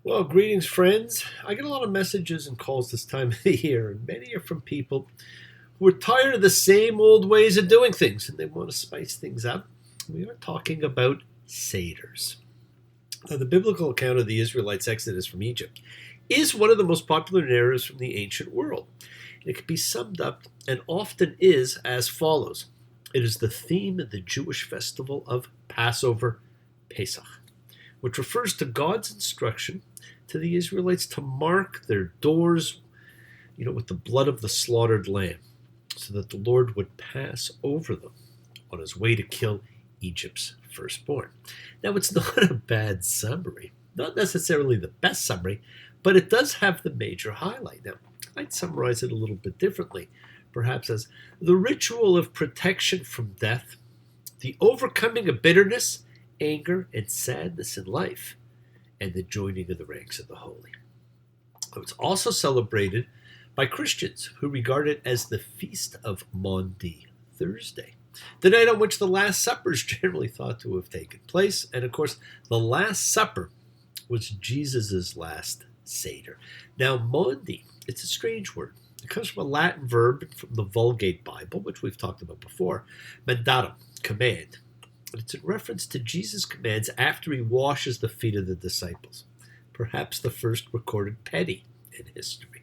Well, greetings, friends. I get a lot of messages and calls this time of the year, and many are from people who are tired of the same old ways of doing things and they want to spice things up. We are talking about Seders. Now, the biblical account of the Israelites' exodus from Egypt is one of the most popular narratives from the ancient world. It can be summed up, and often is, as follows. It is the theme of the Jewish festival of Passover, Pesach, which refers to God's instruction to the Israelites to mark their doors, with the blood of the slaughtered lamb, so that the Lord would pass over them on his way to kill Egypt's firstborn. Now, it's not a bad summary, not necessarily the best summary, but it does have the major highlight. Now, I'd summarize it a little bit differently, perhaps as the ritual of protection from death, the overcoming of bitterness, anger, and sadness in life, and the joining of the ranks of the holy. It's also celebrated by Christians who regard it as the Feast of Maundy Thursday, the night on which the Last Supper is generally thought to have taken place. And of course, the Last Supper was Jesus' last Seder. Now, Maundy, it's a strange word. It comes from a Latin verb from the Vulgate Bible, which we've talked about before, mandatum, command. But it's in reference to Jesus' commands after he washes the feet of the disciples, perhaps the first recorded penny in history.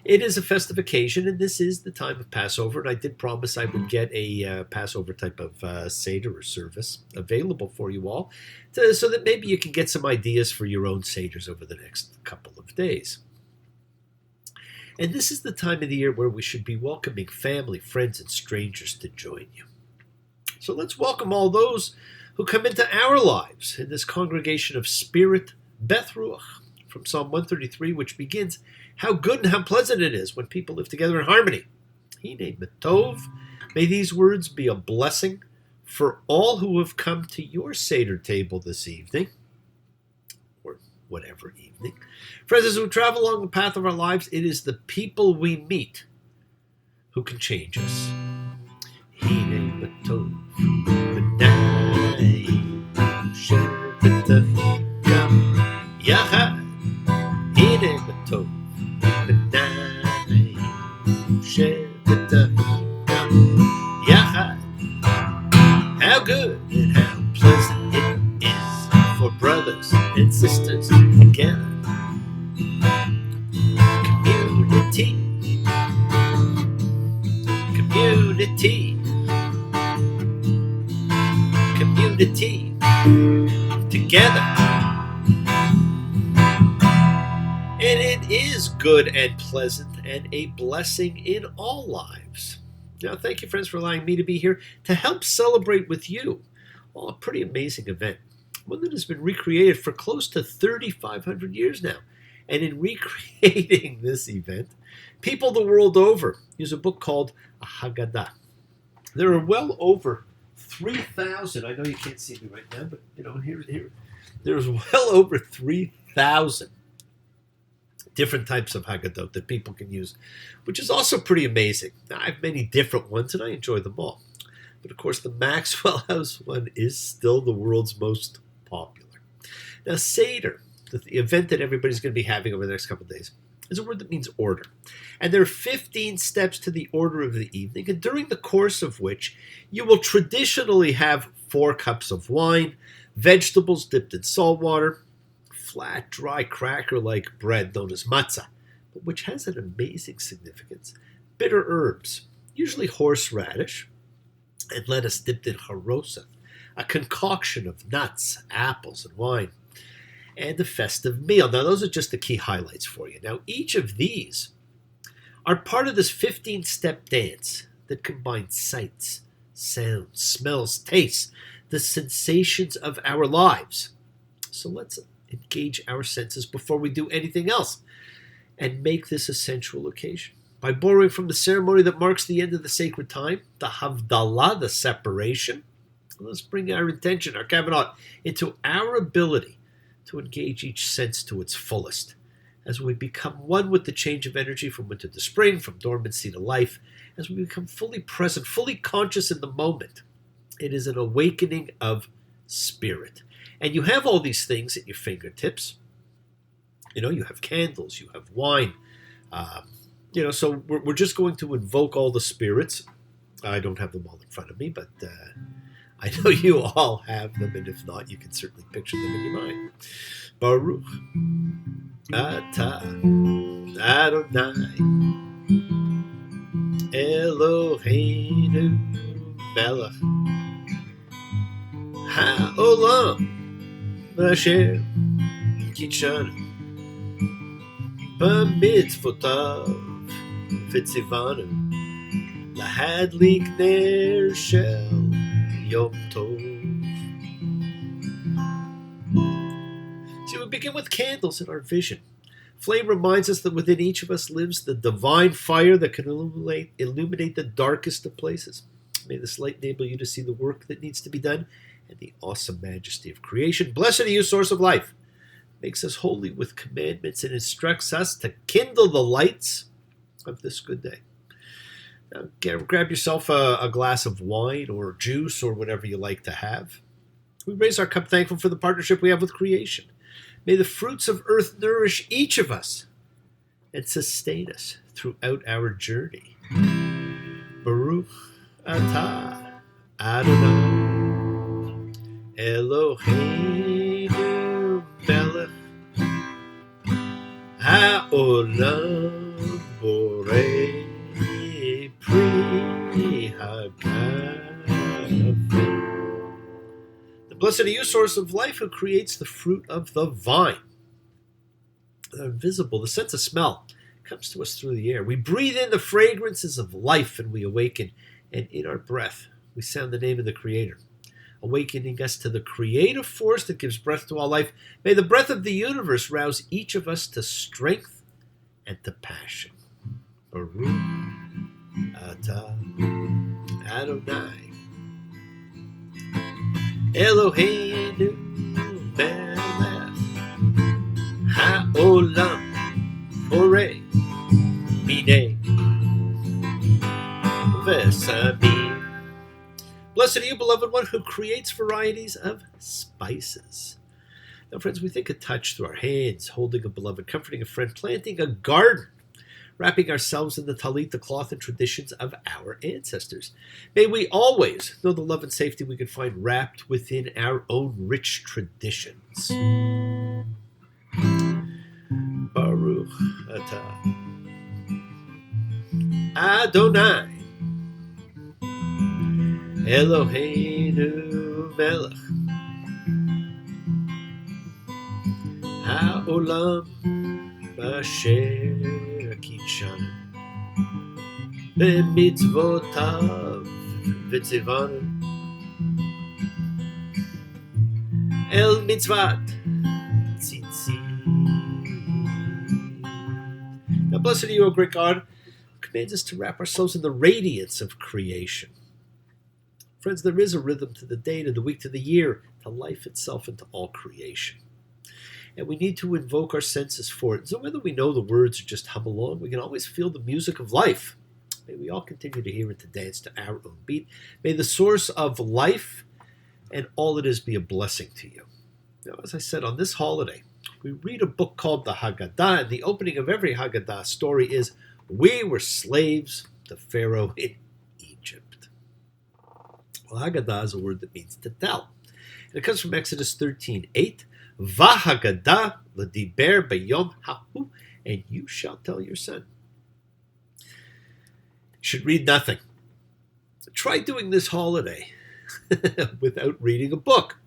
It is a festive occasion, and this is the time of Passover, and I did promise I would get a Passover type of Seder or service available for you all, so that maybe you can get some ideas for your own Seders over the next couple of days. And this is the time of the year where we should be welcoming family, friends, and strangers to join you. So let's welcome all those who come into our lives in this congregation of spirit, Beth Ruach, from Psalm 133, which begins, "How good and how pleasant it is when people live together in harmony." Hine Tov. May these words be a blessing for all who have come to your Seder table this evening, or whatever evening. Friends, as we travel along the path of our lives, it is the people we meet who can change us. Hine Tov. How good and how pleasant it is for brothers and sisters together. Community, community, community, together. And it is good and pleasant and a blessing in all lives. Now, thank you, friends, for allowing me to be here to help celebrate with you. Well, a pretty amazing event, one that has been recreated for close to 3,500 years now. And in recreating this event, people the world over use a book called a haggah. There are well over 3,000. I know you can't see me right now, but here, there's well over 3,000 different types of haggadot that people can use, which is also pretty amazing. Now, I have many different ones, and I enjoy them all. But of course, the Maxwell House one is still the world's most popular. Now, Seder, the event that everybody's going to be having over the next couple of days, is a word that means order. And there are 15 steps to the order of the evening, and during the course of which you will traditionally have 4 cups of wine, vegetables dipped in salt water, flat, dry cracker-like bread known as matzah, but which has an amazing significance, bitter herbs, usually horseradish, and lettuce dipped in haroseth, a concoction of nuts, apples, and wine, and a festive meal. Now, those are just the key highlights for you. Now, each of these are part of this 15-step dance that combines sights, sounds, smells, tastes, the sensations of our lives. So let's engage our senses before we do anything else and make this a sensual occasion. By borrowing from the ceremony that marks the end of the sacred time, the Havdalah, the separation, let's bring our intention, our kavanah, into our ability to engage each sense to its fullest as we become one with the change of energy from winter to spring, from dormancy to life, as we become fully present, fully conscious in the moment. It is an awakening of spirit. And you have all these things at your fingertips. You have candles, you have wine. Um, so we're just going to invoke all the spirits. I don't have them all in front of me, but I know you all have them, and if not, you can certainly picture them in your mind. Baruch atah Adonai Eloheinu melech haolam asher kitshanu b'mitzvotav v'tzivanu lahadlik ner shel Yom Tov. See, we begin with candles in our vision. Flame reminds us that within each of us lives the divine fire that can illuminate the darkest of places. May this light enable you to see the work that needs to be done and the awesome majesty of creation. Blessed are you, source of life. Makes us holy with commandments and instructs us to kindle the lights of this good day. Now, grab yourself a glass of wine or juice or whatever you like to have. We raise our cup thankful for the partnership we have with creation. May the fruits of earth nourish each of us and sustain us throughout our journey. Baruch atah Adonai Eloheinu melech haolam borei pri haggah. Blessed are you, source of life, who creates the fruit of the vine. The invisible, the sense of smell, comes to us through the air. We breathe in the fragrances of life and we awaken. And in our breath, we sound the name of the Creator, awakening us to the creative force that gives breath to all life. May the breath of the universe rouse each of us to strength and to passion. Baruch atah Adonai Eloheinu melech haolam borei minei v'samim. Blessed are you, beloved one, who creates varieties of spices. Now, friends, we think a touch through our hands, holding a beloved, comforting a friend, planting a garden, wrapping ourselves in the talit, the cloth and traditions of our ancestors. May we always know the love and safety we can find wrapped within our own rich traditions. Baruch atah Adonai Eloheinu melech haolam asher kitshanu b'mitzvotav v'tzivanu el mitzvat tzitzit. Now, blessed are you, O great God, who commands us to wrap ourselves in the radiance of creation. Friends, there is a rhythm to the day, to the week, to the year, to life itself, and to all creation. And we need to invoke our senses for it. So whether we know the words or just hum along, we can always feel the music of life. May we all continue to hear it, to dance to our own beat. May the source of life and all it is be a blessing to you. Now, as I said, on this holiday, we read a book called the Haggadah, and the opening of every Haggadah story is, we were slaves to Pharaoh in Egypt. Well, Haggadah is a word that means to tell. And it comes from Exodus 13:8. V'haggadah l'diber b'yom ha'hu, and you shall tell your son. You should read nothing. Try doing this holiday without reading a book.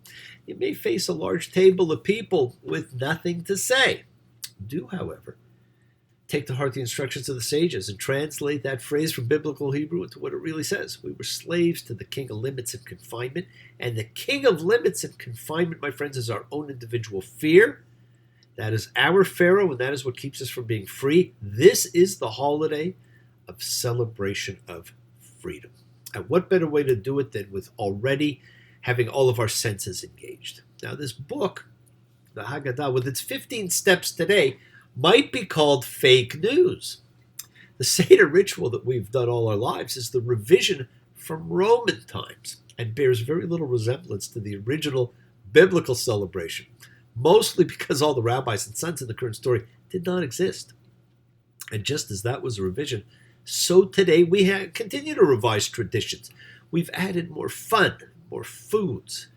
You may face a large table of people with nothing to say. Do, however, take to heart the instructions of the sages and translate that phrase from biblical Hebrew into what it really says. We were slaves to the king of limits and confinement, and the king of limits and confinement, my friends, is our own individual fear. That is our Pharaoh, and that is what keeps us from being free. This is the holiday of celebration of freedom. And what better way to do it than with already having all of our senses engaged? Now, this book, the Haggadah, with its 15 steps today, might be called fake news. The Seder ritual that we've done all our lives is the revision from Roman times and bears very little resemblance to the original biblical celebration. mostly because all the rabbis and sons in the current story did not exist. And just as that was a revision, so today we continue to revise traditions. We've added more fun, more foods,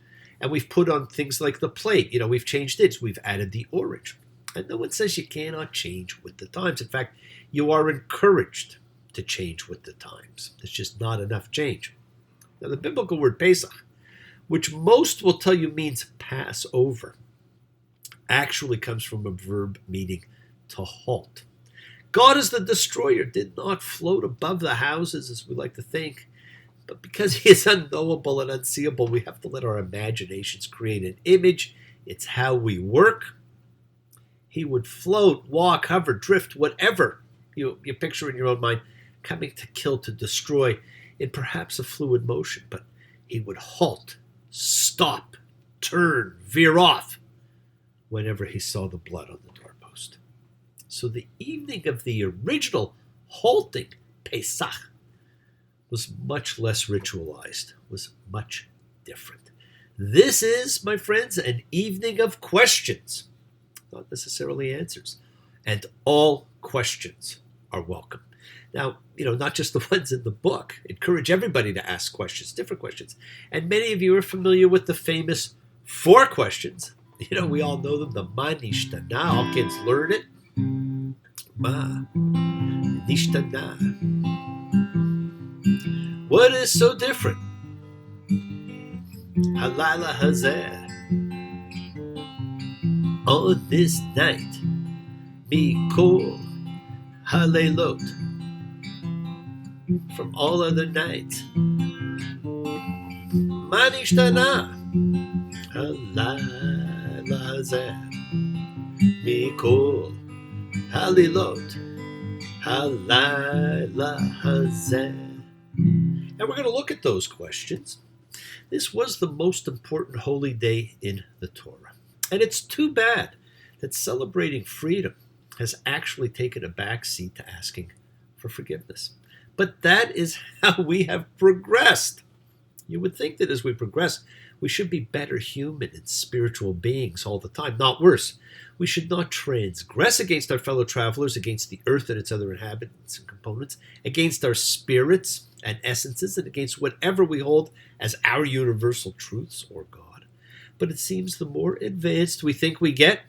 and we've put on things like the plate. We've changed it. We've added the orange. And no one says you cannot change with the times. In fact, you are encouraged to change with the times. There's just not enough change. Now, the biblical word Pesach, which most will tell you means Passover, actually comes from a verb meaning to halt. God as the destroyer did not float above the houses as we like to think, but because he is unknowable and unseeable, we have to let our imaginations create an image. It's how we work. He would float, walk, hover, drift, whatever you picture in your own mind, coming to kill, to destroy, in perhaps a fluid motion, but he would halt, stop, turn, veer off whenever he saw the blood on the doorpost. So the evening of the original halting Pesach was much less ritualized, was much different. This is, my friends, an evening of questions, not necessarily answers. And all questions are welcome. Now, not just the ones in the book. Encourage everybody to ask questions, different questions. And many of you are familiar with the famous 4 questions. We all know them, the Ma Nishtana. All kids learn it. Ma Nishtana. What is so different? Halayla Hazeh. On this night, Mikol Halelot. From all other nights. Ma Nishtana. Halayla Hazeh. Mikol Halilot. Halayla Hazeh. And we're going to look at those questions. This was the most important holy day in the Torah. And it's too bad that celebrating freedom has actually taken a back seat to asking for forgiveness. But that is how we have progressed. You would think that as we progress, we should be better human and spiritual beings all the time, not worse. We should not transgress against our fellow travelers, against the earth and its other inhabitants and components, against our spirits and essences, and against whatever we hold as our universal truths or God. But it seems the more advanced we think we get,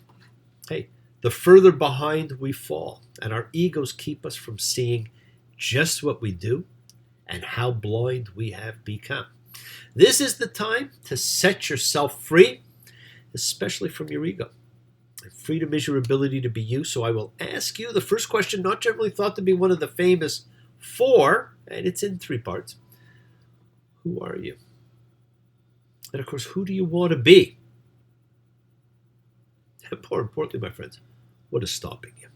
the further behind we fall, and our egos keep us from seeing just what we do and how blind we have become. This is the time to set yourself free, especially from your ego. Freedom is your ability to be you, so I will ask you the first question, not generally thought to be one of the famous 4, and it's in 3 parts. Who are you? And of course, who do you want to be? And more importantly, my friends, what is stopping you?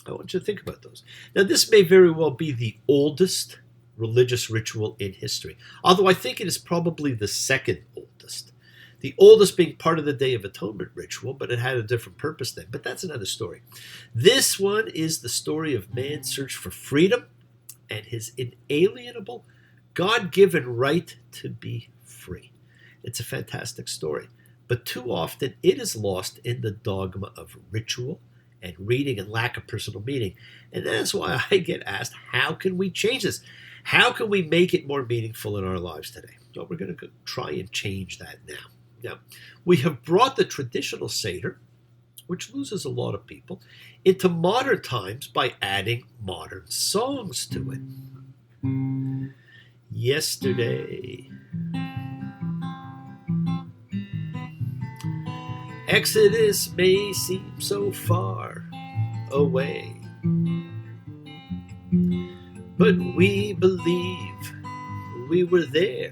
I want you to think about those. Now, this may very well be the oldest religious ritual in history, although I think it is probably the second oldest. The oldest being part of the Day of Atonement ritual, but it had a different purpose then. But that's another story. This one is the story of man's search for freedom and his inalienable, God-given right to be free. It's a fantastic story. But too often it is lost in the dogma of ritual and reading and lack of personal meaning. And that's why I get asked, how can we change this? How can we make it more meaningful in our lives today? So we're going to try and change that now. Now, we have brought the traditional Seder, which loses a lot of people, into modern times by adding modern songs to it. Yesterday, Exodus may seem so far away, but we believe we were there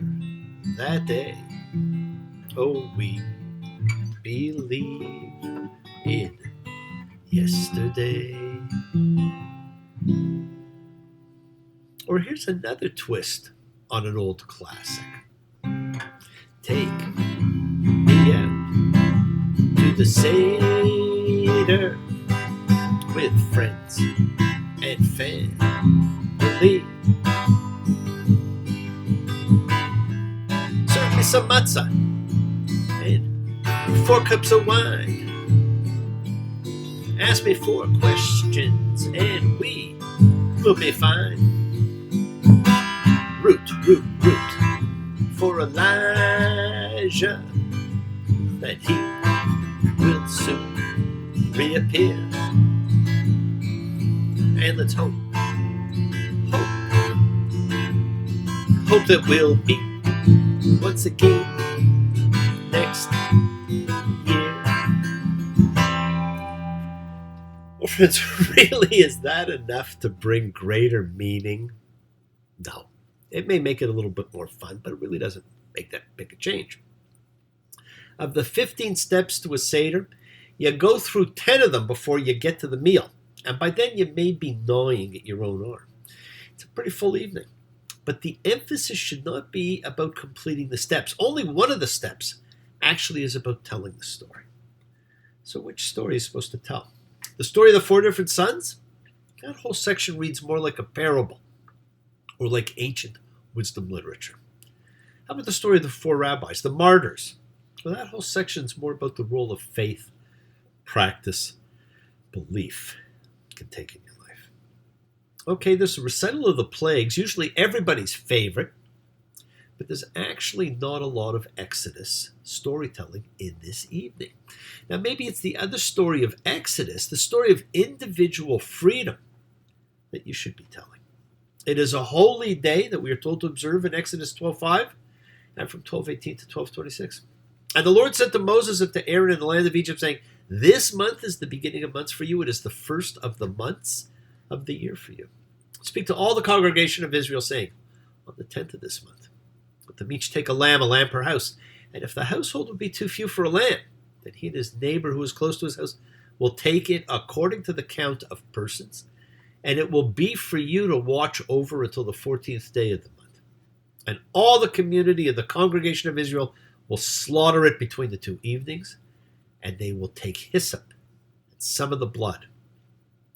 that day. Oh, we believe in yesterday. Or here's another twist on an old classic. Take me out to the Seder with friends and family. Serve me some matzah and 4 cups of wine. Ask me 4 questions and we will be fine. Root for Elijah, that he will soon reappear. And let's hope that we'll meet once again next year. Well, friends, really, is that enough to bring greater meaning? No. It may make it a little bit more fun, but it really doesn't make that big a change. Of the 15 steps to a Seder, you go through 10 of them before you get to the meal. And by then you may be gnawing at your own arm. It's a pretty full evening. But the emphasis should not be about completing the steps. Only one of the steps actually is about telling the story. So which story is supposed to tell? The story of the 4 different sons? That whole section reads more like a parable or like ancient wisdom literature. How about the story of the 4 rabbis, the martyrs? Well, that whole section is more about the role of faith, practice, belief can take in your life. Okay, there's a recital of the plagues, usually everybody's favorite, but there's actually not a lot of Exodus storytelling in this evening. Now, maybe it's the other story of Exodus, the story of individual freedom, that you should be telling. It is a holy day that we are told to observe in Exodus 12:5 and from 12:18 to 12:26. And the Lord said to Moses and to Aaron in the land of Egypt, saying, this month is the beginning of months for you. It is the first of the months of the year for you. Speak to all the congregation of Israel, saying, on the 10th of this month, let them each take a lamb per house. And if the household would be too few for a lamb, then he and his neighbor who is close to his house will take it according to the count of persons. And it will be for you to watch over until the 14th day of the month. And all the community of the congregation of Israel will slaughter it between the 2 evenings. And they will take hyssop and some of the blood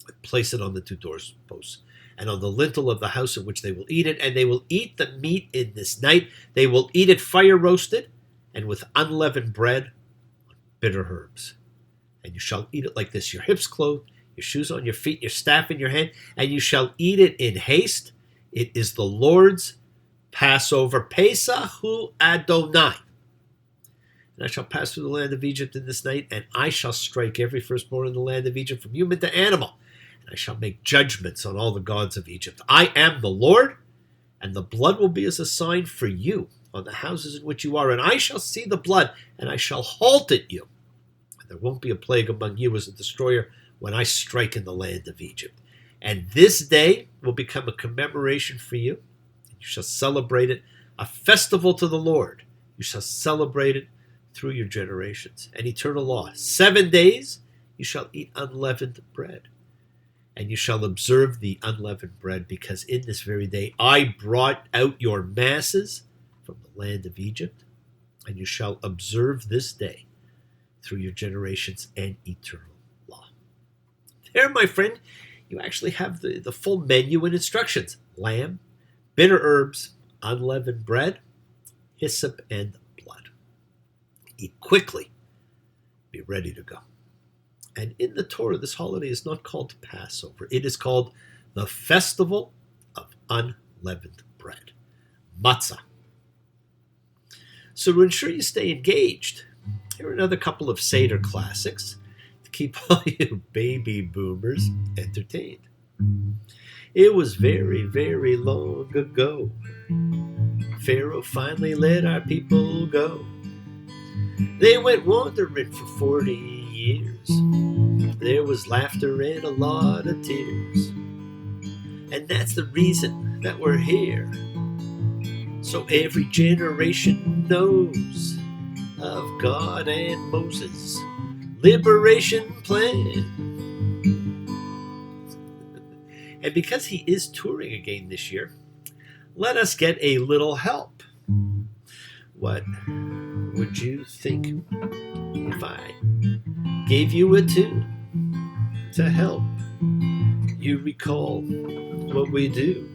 and place it on the 2 doorposts and on the lintel of the house in which they will eat it. And they will eat the meat in this night. They will eat it fire roasted and with unleavened bread on bitter herbs. And you shall eat it like this, your hips clothed, your shoes on your feet, your staff in your hand, and you shall eat it in haste. It is the Lord's Passover, Pesahu Adonai. And I shall pass through the land of Egypt in this night, and I shall strike every firstborn in the land of Egypt, from human to animal. And I shall make judgments on all the gods of Egypt. I am the Lord, and the blood will be as a sign for you on the houses in which you are. And I shall see the blood, and I shall halt at you. And there won't be a plague among you as a destroyer when I strike in the land of Egypt. And this day will become a commemoration for you. And you shall celebrate it, a festival to the Lord. You shall celebrate it through your generations. An eternal law. 7 days you shall eat unleavened bread. And you shall observe the unleavened bread, because in this very day I brought out your masses from the land of Egypt. And you shall observe this day through your generations an eternal law. There, my friend, you actually have the full menu and instructions. Lamb, bitter herbs, unleavened bread, hyssop, and blood. Eat quickly. Be ready to go. And in the Torah, this holiday is not called Passover. It is called the Festival of Unleavened Bread, Matzah. So to ensure you stay engaged, here are another couple of Seder classics to keep all you baby boomers entertained. It was very, very long ago. Pharaoh finally let our people go. They went wandering for 40 years. There was laughter and a lot of tears. And that's the reason that we're here. So every generation knows of God and Moses' liberation plan. And because he is touring again this year, let us get a little help. What would you think if I gave you a tune to help you recall what we do?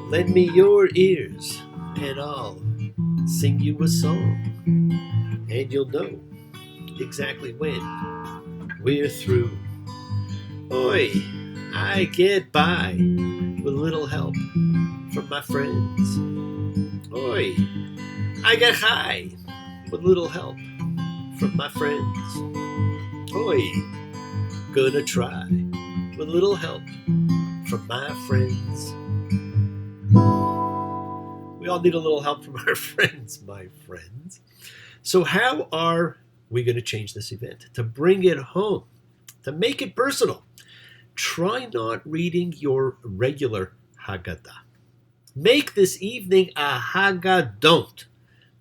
Lend me your ears and I'll sing you a song, and you'll know exactly when we're through. Oi, I get by with a little help from my friends. Oi, I get high with a little help from my friends. Oi, gonna try with a little help from my friends. We all need a little help from our friends, my friends. So how are we going to change this event? To bring it home, to make it personal, try not reading your regular Haggadah. Make this evening a haggah.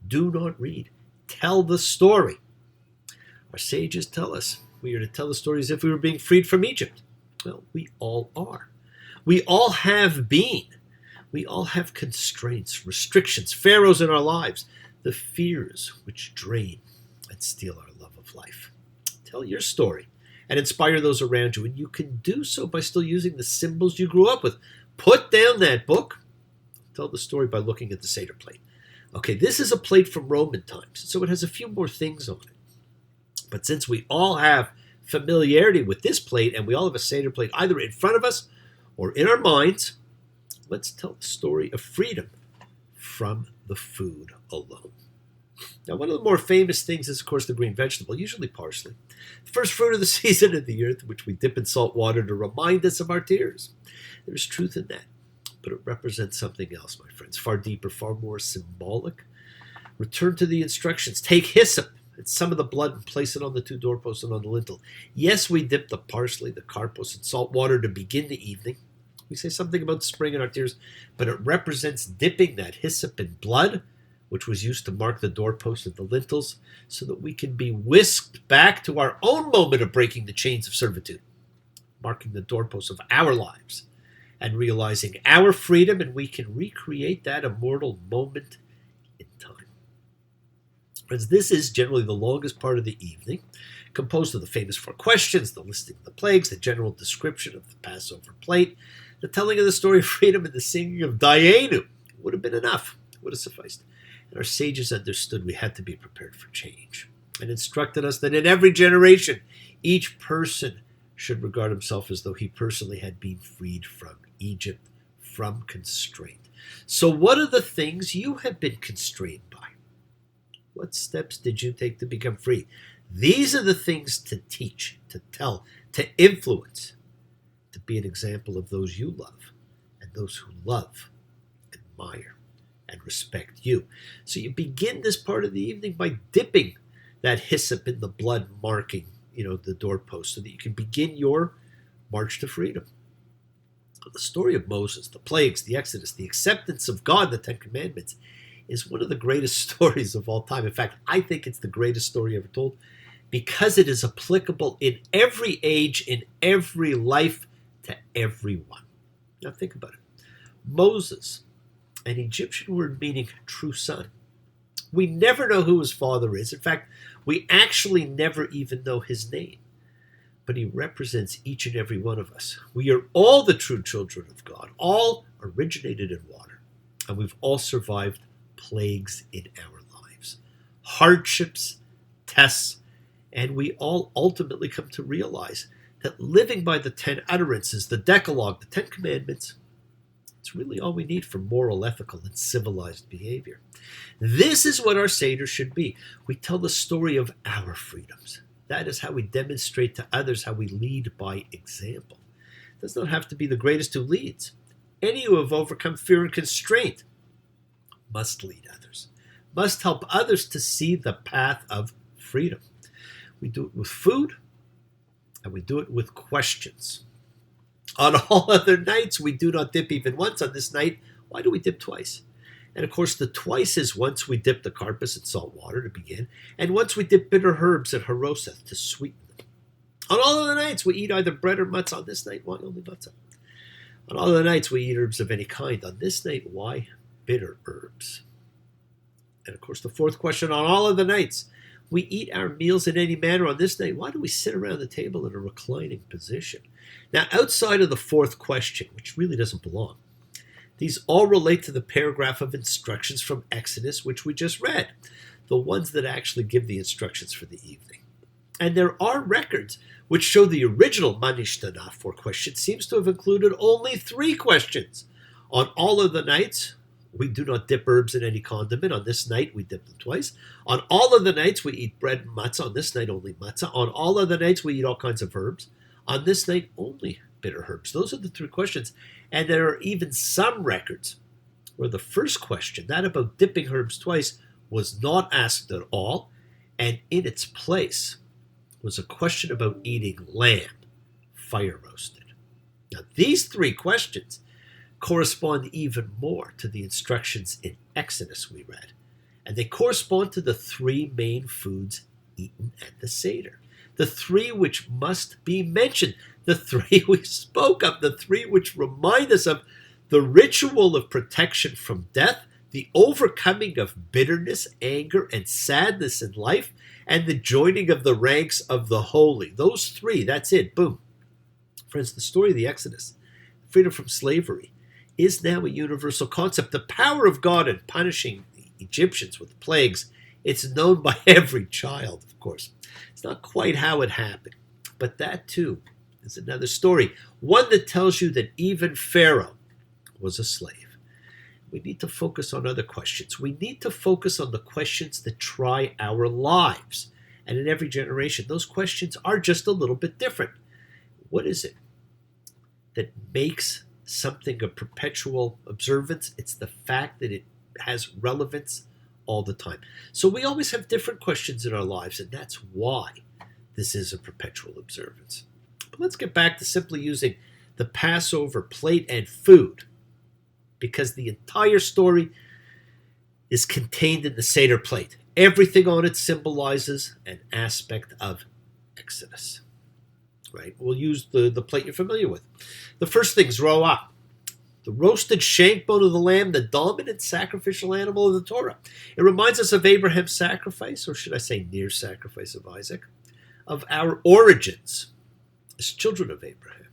Do not read. Tell the story. Our sages tell us we are to tell the story as if we were being freed from Egypt. Well, we all are. We all have been. We all have constraints, restrictions, pharaohs in our lives, the fears which drain and steal our love of life. Tell your story and inspire those around you, and you can do so by still using the symbols you grew up with. Put down that book. Tell the story by looking at the Seder plate. Okay, this is a plate from Roman times, so it has a few more things on it. But since we all have familiarity with this plate, and we all have a Seder plate either in front of us or in our minds, let's tell the story of freedom from the food alone. Now, one of the more famous things is, of course, the green vegetable, usually parsley, the first fruit of the season of the earth, which we dip in salt water to remind us of our tears. There's truth in that, but it represents something else, my friends, far deeper, far more symbolic. Return to the instructions. Take hyssop and some of the blood and place it on the two doorposts and on the lintel. Yes, we dip the parsley, the karpos, in salt water to begin the evening. We say something about spring in our tears, but it represents dipping that hyssop in blood, which was used to mark the doorposts and the lintels, so that we can be whisked back to our own moment of breaking the chains of servitude, marking the doorposts of our lives, and realizing our freedom, and we can recreate that immortal moment in time. As this is generally the longest part of the evening, composed of the famous 4 questions, the listing of the plagues, the general description of the Passover plate, the telling of the story of freedom, and the singing of Dayenu would have been enough, would have sufficed. And our sages understood we had to be prepared for change and instructed us that in every generation, each person should regard himself as though he personally had been freed from Egypt, from constraint. So what are the things you have been constrained by? What steps did you take to become free? These are the things to teach, to tell, to influence, to be an example of those you love and those who love, admire, and respect you. So you begin this part of the evening by dipping that hyssop in the blood, marking, the doorpost, so that you can begin your march to freedom. The story of Moses, the plagues, the Exodus, the acceptance of God, the 10 Commandments, is one of the greatest stories of all time. In fact, I think it's the greatest story ever told because it is applicable in every age, in every life, to everyone. Now think about it. Moses, an Egyptian word meaning true son. We never know who his father is. In fact, we actually never even know his name. But he represents each and every one of us. We are all the true children of God, all originated in water, and we've all survived plagues in our lives, hardships, tests, and we all ultimately come to realize that living by the 10 utterances, the Decalogue, the 10 Commandments, it's really all we need for moral, ethical, and civilized behavior. This is what our Seder should be. We tell the story of our freedoms. That is how we demonstrate to others how we lead by example. It does not have to be the greatest who leads. Any who have overcome fear and constraint must lead others, must help others to see the path of freedom. We do it with food, and we do it with questions. On all other nights, we do not dip even once. On this night, why do we dip twice? And of course, the twice is once we dip the karpas in salt water to begin, and once we dip bitter herbs in haroseth to sweeten them. On all other nights, we eat either bread or matzah. On this night, why only matzah? On all other nights, we eat herbs of any kind. On this night, why bitter herbs? And of course, the 4th question, on all other nights, we eat our meals in any manner. On this night, why do we sit around the table in a reclining position? Now, outside of the 4th question, which really doesn't belong, These all relate to the paragraph of instructions from Exodus, which we just read, the ones that actually give the instructions for the evening. And there are records which show the original Manishtana 4 questions seems to have included only 3 questions. On all of the nights, we do not dip herbs in any condiment. On this night, we dip them twice. On all of the nights, we eat bread and matzah. On this night, only matzah. On all of the nights, we eat all kinds of herbs. On this night, only bitter herbs. Those are the 3 questions. And there are even some records where the first question, that about dipping herbs twice, was not asked at all. And in its place was a question about eating lamb, fire roasted. Now, these 3 questions correspond even more to the instructions in Exodus we read. And they correspond to the 3 main foods eaten at the Seder. The 3 which must be mentioned. The 3 we spoke of. The 3 which remind us of the ritual of protection from death, the overcoming of bitterness, anger, and sadness in life, and the joining of the ranks of the holy. Those 3, that's it, boom. Friends, the story of the Exodus, freedom from slavery, is now a universal concept. The power of God in punishing the Egyptians with plagues, it's known by every child, of course. It's not quite how it happened, but that too is another story, one that tells you that even Pharaoh was a slave. We need to focus on other questions. We need to focus on the questions that try our lives. And in every generation, those questions are just a little bit different. What is it that makes something a perpetual observance? It's the fact that it has relevance all the time. So we always have different questions in our lives, and that's why this is a perpetual observance. But let's get back to simply using the Passover plate and food, because the entire story is contained in the Seder plate. Everything on it symbolizes an aspect of Exodus. Right? We'll use the plate you're familiar with. The first thing is ro'ah, the roasted shank bone of the lamb, the dominant sacrificial animal of the Torah. It reminds us of Abraham's sacrifice, or should I say near sacrifice of Isaac, of our origins as children of Abraham,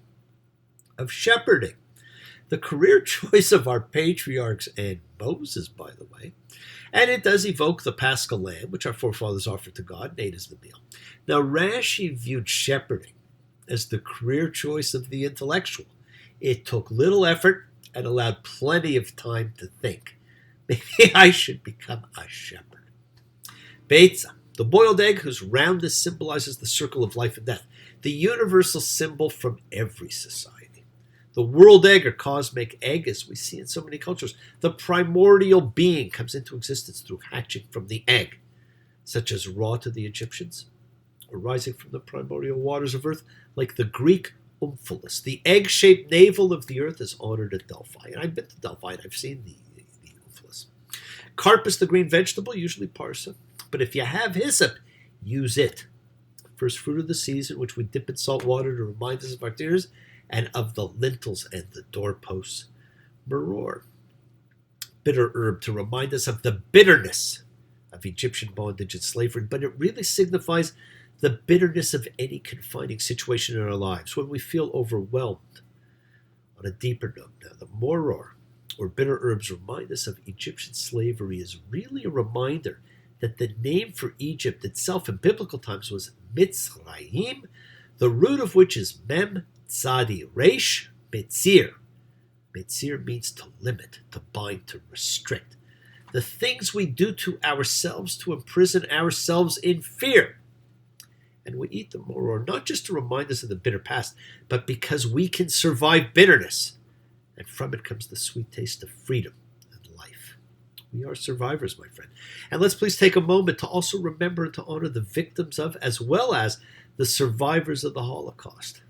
of shepherding, the career choice of our patriarchs and Moses, by the way. And it does evoke the Paschal lamb, which our forefathers offered to God and ate as the meal. Now, Rashi viewed shepherding as the career choice of the intellectual. It took little effort and allowed plenty of time to think. Maybe I should become a shepherd. Beitza, the boiled egg whose roundness symbolizes the circle of life and death, the universal symbol from every society. The world egg or cosmic egg, as we see in so many cultures, the primordial being comes into existence through hatching from the egg, such as Ra to the Egyptians, arising from the primordial waters of earth, like the Greek Omphalos. The egg-shaped navel of the earth is honored at Delphi. And I've been to Delphi and I've seen the Omphalos. Carpus, the green vegetable, usually parsa. But if you have hyssop, use it. First fruit of the season, which we dip in salt water to remind us of our tears and of the lintels and the doorposts. Maror, bitter herb to remind us of the bitterness of Egyptian bondage and slavery. But it really signifies the bitterness of any confining situation in our lives, when we feel overwhelmed. On a deeper note now, the moror, or bitter herbs, remind us of Egyptian slavery is really a reminder that the name for Egypt itself in biblical times was Mitzrayim, the root of which is Mem Tzadi Resh Metzir. Metzir means to limit, to bind, to restrict. The things we do to ourselves to imprison ourselves in fear. And we eat the moror not just to remind us of the bitter past, but because we can survive bitterness. And from it comes the sweet taste of freedom and life. We are survivors, my friend. And let's please take a moment to also remember and to honor the victims of, as well as the survivors of the Holocaust.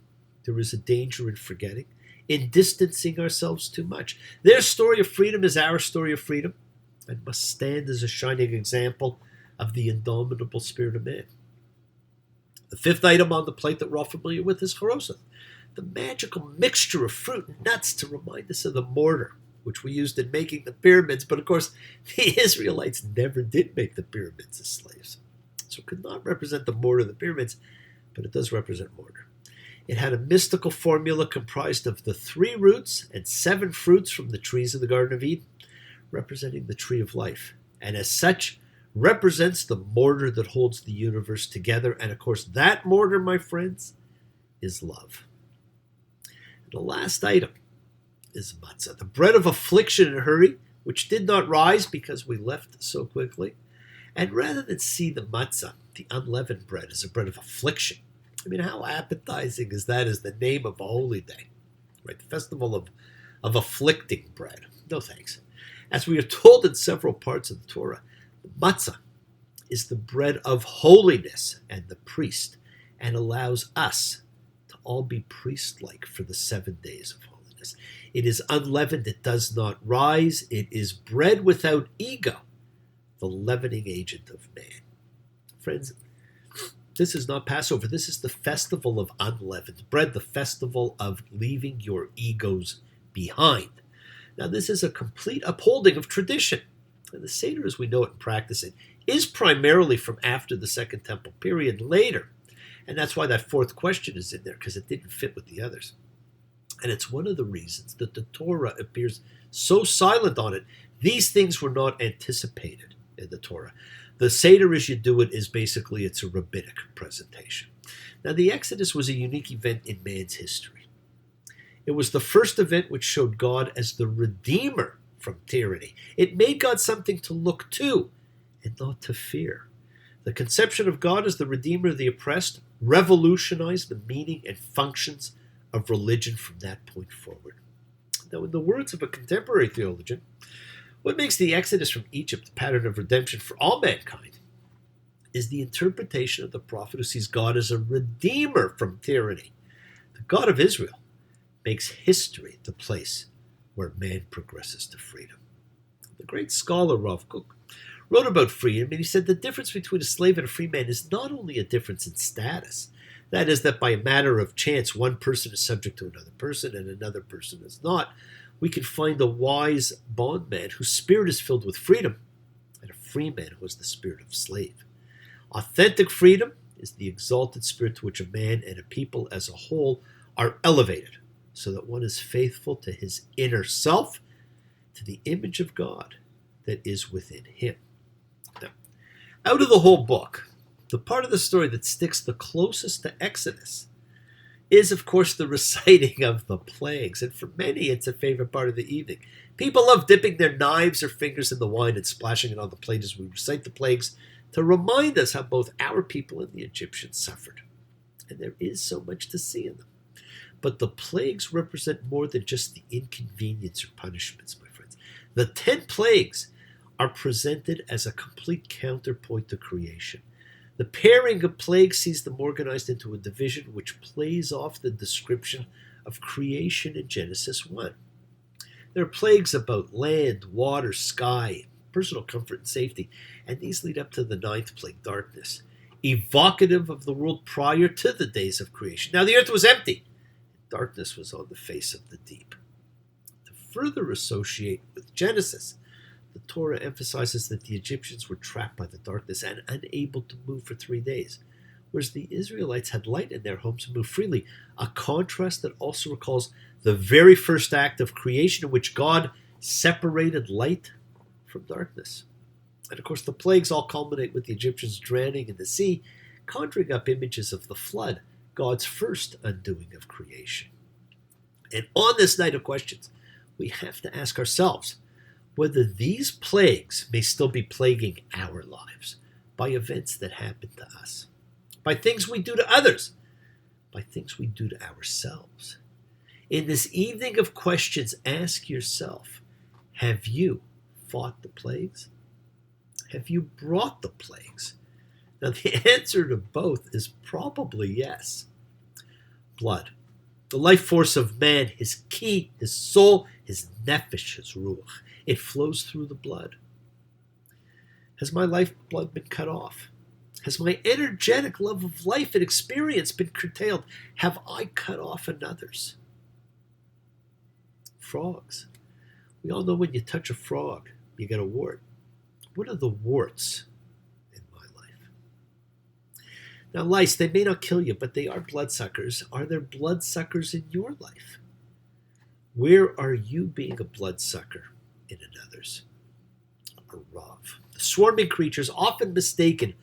There is a danger in forgetting, in distancing ourselves too much. Their story of freedom is our story of freedom, and must stand as a shining example of the indomitable spirit of man. The fifth item on the plate that we're all familiar with is haroseth, the magical mixture of fruit and nuts to remind us of the mortar, which we used in making the pyramids. But of course, the Israelites never did make the pyramids as slaves. So it could not represent the mortar of the pyramids, but it does represent mortar. It had a mystical formula comprised of the 3 roots and 7 fruits from the trees of the Garden of Eden, representing the tree of life, and as such represents the mortar that holds the universe together. And of course, that mortar, my friends, is love. And the last item is matzah, the bread of affliction and hurry, which did not rise because we left so quickly. And rather than see the matzah, the unleavened bread, as a bread of affliction, I mean, how appetizing is that as the name of a holy day, right? The festival of afflicting bread. No thanks. As we are told in several parts of the Torah, the matzah is the bread of holiness and the priest, and allows us to all be priest-like for the 7 days of holiness. It is unleavened, it does not rise, it is bread without ego, the leavening agent of man. Friends, this is not Passover. This is the festival of unleavened bread, the festival of leaving your egos behind. Now, this is a complete upholding of tradition. And the Seder, as we know it and practice it, is primarily from after the Second Temple period, later. And that's why that 4th question is in there, because it didn't fit with the others. And it's one of the reasons that the Torah appears so silent on it. These things were not anticipated in the Torah. The Seder, as you do it, is basically, it's a rabbinic presentation. Now, the Exodus was a unique event in man's history. It was the first event which showed God as the Redeemer from tyranny. It made God something to look to and not to fear. The conception of God as the Redeemer of the oppressed revolutionized the meaning and functions of religion from that point forward. Now, in the words of a contemporary theologian, what makes the Exodus from Egypt the pattern of redemption for all mankind is the interpretation of the prophet who sees God as a redeemer from tyranny. The God of Israel makes history the place where man progresses to freedom. The great scholar Rav Kook wrote about freedom, and he said the difference between a slave and a free man is not only a difference in status, that is, that by a matter of chance one person is subject to another person and another person is not. We can find a wise bondman whose spirit is filled with freedom, and a free man who has the spirit of slave. Authentic freedom is the exalted spirit to which a man and a people as a whole are elevated, so that one is faithful to his inner self, to the image of God that is within him. Now, out of the whole book, the part of the story that sticks the closest to Exodus is, of course, the reciting of the plagues. And for many, it's a favorite part of the evening. People love dipping their knives or fingers in the wine and splashing it on the plate as we recite the plagues to remind us how both our people and the Egyptians suffered. And there is so much to see in them. But the plagues represent more than just the inconvenience or punishments, my friends. The 10 plagues are presented as a complete counterpoint to creation. The pairing of plagues sees them organized into a division which plays off the description of creation in Genesis 1. There are plagues about land, water, sky, personal comfort and safety, and these lead up to the 9th plague, darkness, evocative of the world prior to the days of creation. Now the earth was empty, and darkness was on the face of the deep. To further associate with Genesis, the Torah emphasizes that the Egyptians were trapped by the darkness and unable to move for 3 days, whereas the Israelites had light in their homes and moved freely, a contrast that also recalls the very first act of creation in which God separated light from darkness. And of course, the plagues all culminate with the Egyptians drowning in the sea, conjuring up images of the flood, God's first undoing of creation. And on this night of questions, we have to ask ourselves whether these plagues may still be plaguing our lives by events that happen to us, by things we do to others, by things we do to ourselves. In this evening of questions, ask yourself, have you fought the plagues? Have you brought the plagues? Now, the answer to both is probably yes. Blood, the life force of man, his ki, his soul, his nefesh, his ruach. It flows through the blood. Has my lifeblood been cut off? Has my energetic love of life and experience been curtailed? Have I cut off another's? Frogs. We all know when you touch a frog, you get a wart. What are the warts in my life? Now, lice, they may not kill you, but they are bloodsuckers. Are there bloodsuckers in your life? Where are you being a bloodsucker in another's? A rav. The swarming creatures often mistaken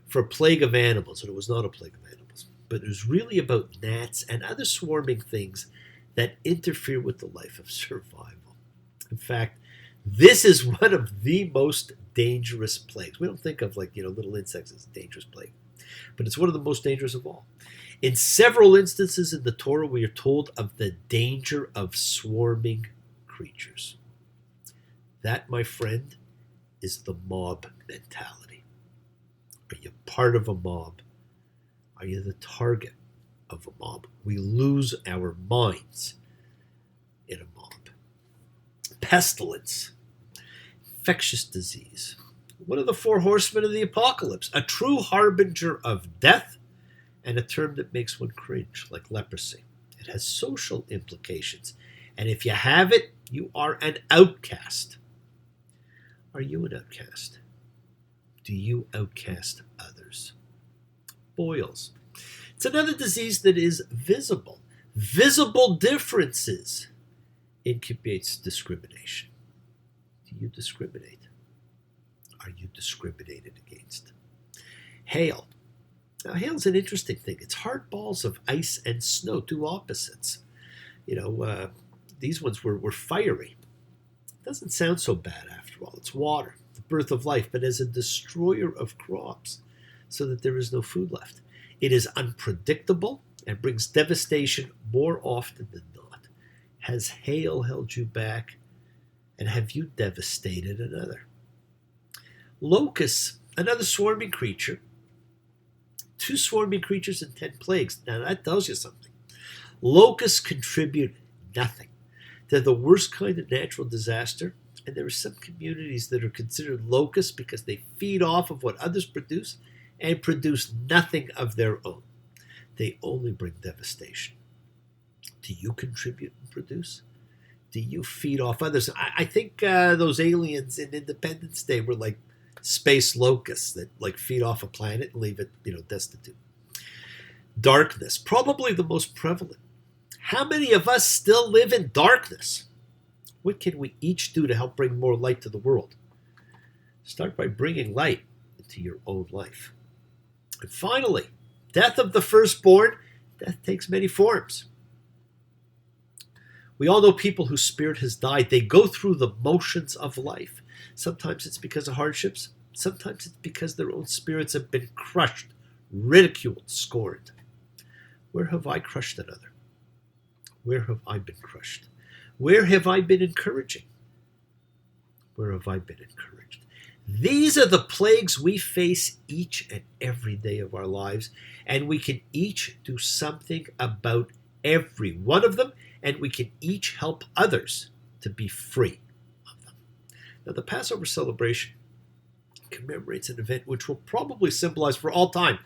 for a plague of animals, and it was not a plague of animals, but it was really about gnats and other swarming things that interfere with the life of survival. In fact, this is one of the most dangerous plagues. We don't think of little insects as a dangerous plague, but it's one of the most dangerous of all. In several instances in the Torah, we are told of the danger of swarming creatures. That, my friend, is the mob mentality. Are you part of a mob? Are you the target of a mob? We lose our minds in a mob. Pestilence, infectious disease, one of the four horsemen of the apocalypse, a true harbinger of death, and a term that makes one cringe, like leprosy. It has social implications, and if you have it, you are an outcast. Are you an outcast? Do you outcast others? Boils. It's another disease that is visible. Visible differences incubates discrimination. Do you discriminate? Are you discriminated against? Hail. Now, hail's an interesting thing. It's hard balls of ice and snow, two opposites. These ones were fiery. It doesn't sound so bad after all. It's water, the birth of life, but as a destroyer of crops so that there is no food left. It is unpredictable and brings devastation more often than not. Has hail held you back? And have you devastated another? Locusts, another swarming creature. 2 swarming creatures and 10 plagues. Now that tells you something. Locusts contribute nothing. They're the worst kind of natural disaster, and there are some communities that are considered locusts because they feed off of what others produce and produce nothing of their own. They only bring devastation. Do you contribute and produce? Do you feed off others? I think those aliens in Independence Day were like space locusts that feed off a planet and leave it, destitute. Darkness, probably the most prevalent. How many of us still live in darkness? What can we each do to help bring more light to the world? Start by bringing light into your own life. And finally, death of the firstborn. Death takes many forms. We all know people whose spirit has died. They go through the motions of life. Sometimes it's because of hardships. Sometimes it's because their own spirits have been crushed, ridiculed, scorned. Where have I crushed another? Where have I been crushed? Where have I been encouraging? Where have I been encouraged? These are the plagues we face each and every day of our lives, and we can each do something about every one of them, and we can each help others to be free of them. Now, the Passover celebration commemorates an event which will probably symbolize for all time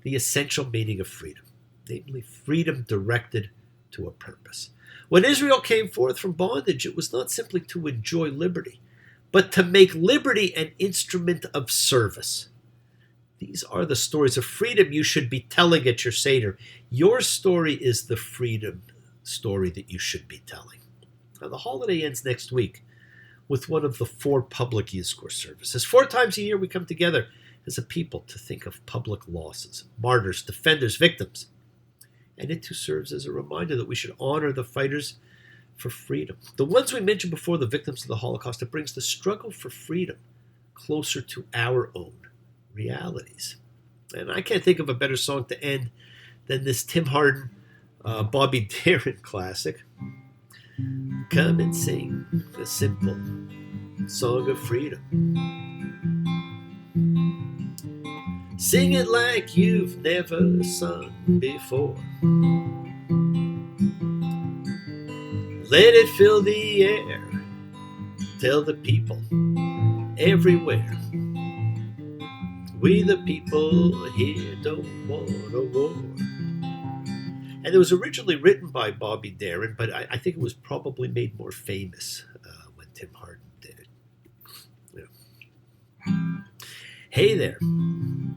the essential meaning of freedom, namely freedom directed to a purpose. When Israel came forth from bondage, it was not simply to enjoy liberty, but to make liberty an instrument of service. These are the stories of freedom you should be telling at your Seder. Your story is the freedom story that you should be telling. Now, the holiday ends next week with one of the 4 public Yizkor services. 4 times a year we come together as a people to think of public losses, martyrs, defenders, victims. And it too serves as a reminder that we should honor the fighters for freedom. The ones we mentioned before, the victims of the Holocaust, it brings the struggle for freedom closer to our own realities. And I can't think of a better song to end than this Tim Hardin, Bobby Darin classic. Come and sing a simple song of freedom. Sing it like you've never sung before. Let it fill the air. Tell the people everywhere. We the people here don't want a war. And it was originally written by Bobby Darin, but I think it was probably made more famous when Tim Hardin did it. Yeah. Hey there,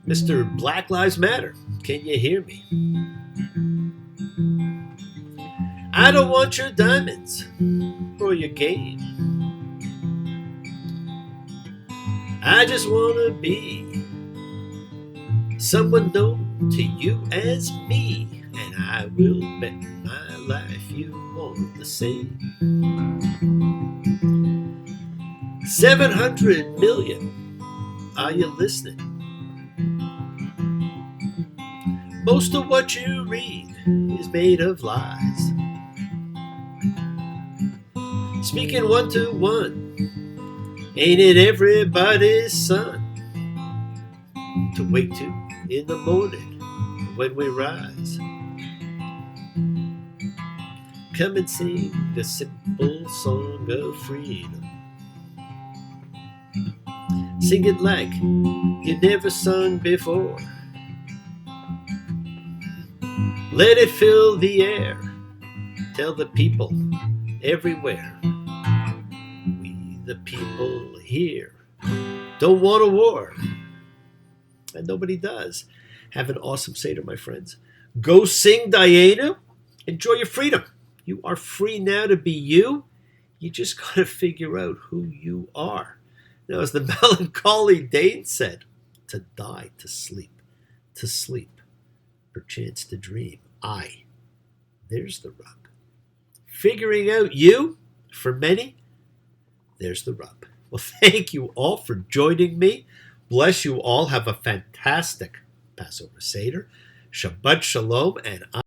Mr. Black Lives Matter, can you hear me? I don't want your diamonds or your gain. I just want to be someone known to you as me, and I will bet my life you want the same. 700 million, are you listening? Most of what you read is made of lies. Speaking one to one, ain't it everybody's son to wake to in the morning when we rise? Come and sing a simple song of freedom. Sing it like you never sung before. Let it fill the air. Tell the people everywhere, we the people here don't want a war. And nobody does. Have an awesome Seder, my friends. Go sing Dayenu. Enjoy your freedom. You are free now to be you. You just got to figure out who you are. Now, as the melancholy Dane said, to die, to sleep, perchance to dream. Aye, there's the rub. Figuring out you, for many, there's the rub. Well, thank you all for joining me. Bless you all. Have a fantastic Passover Seder. Shabbat Shalom, and